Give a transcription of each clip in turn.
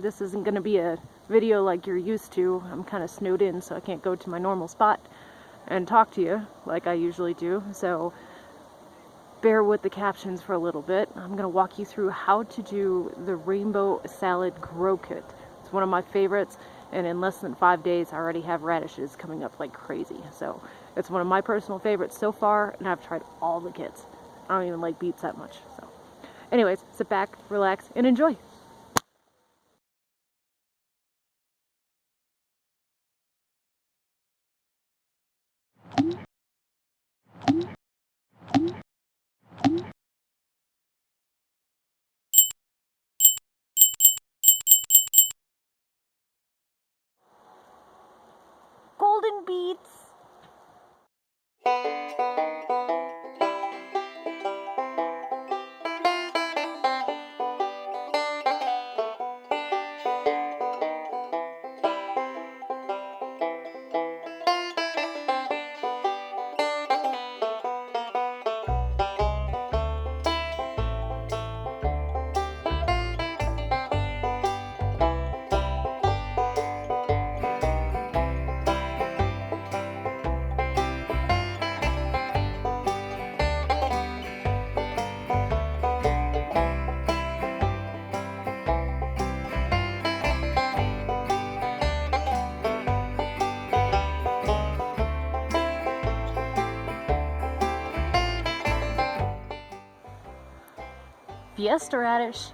This isn't going to be a video like you're used to. I'm kind of snowed in, so I can't go to my normal spot and talk to you like I usually do, so bear with the captions for a little bit. I'm going to walk you through how to do the rainbow salad grow kit. It's one of my favorites, and in less than 5 days I already have radishes coming up like crazy. So it's one of my personal favorites so far, and I've tried all the kits. I don't even like beets that much. So anyways, sit back, relax, and enjoy. Golden beets. Fiesta radish.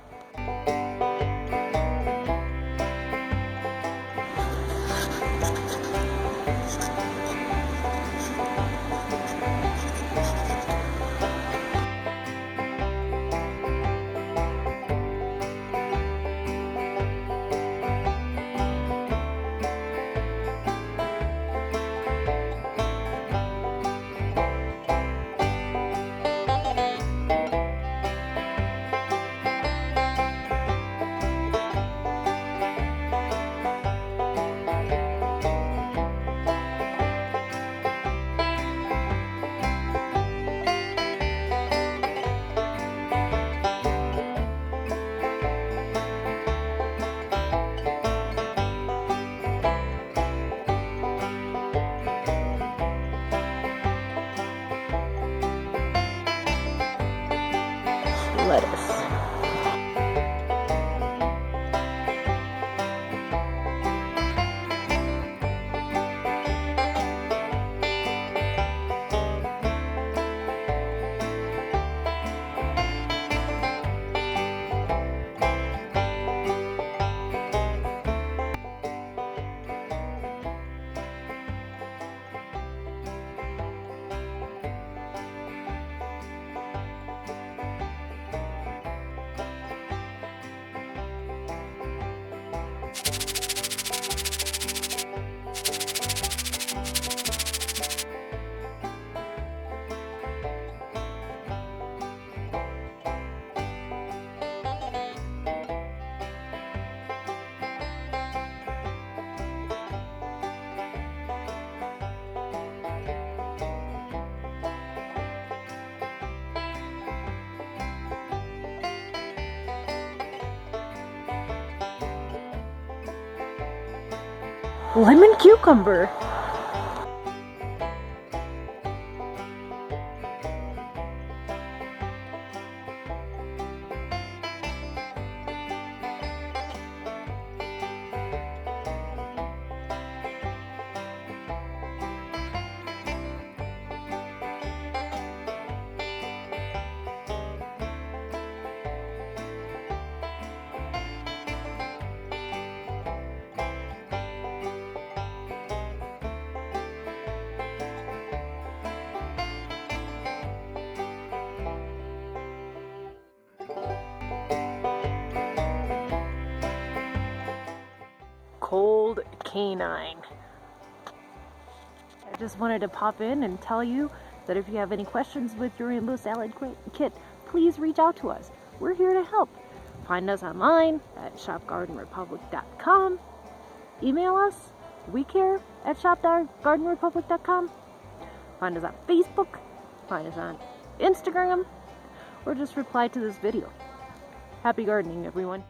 Lettuce. Lemon cucumber. Cold canine. I just wanted to pop in and tell you that if you have any questions with your rainbow salad kit, please reach out to us. We're here to help. Find us online at shopgardenrepublic.com. Email us, wecare@shop.gardenrepublic.com. Find us on Facebook, find us on Instagram, or just reply to this video. Happy gardening, everyone.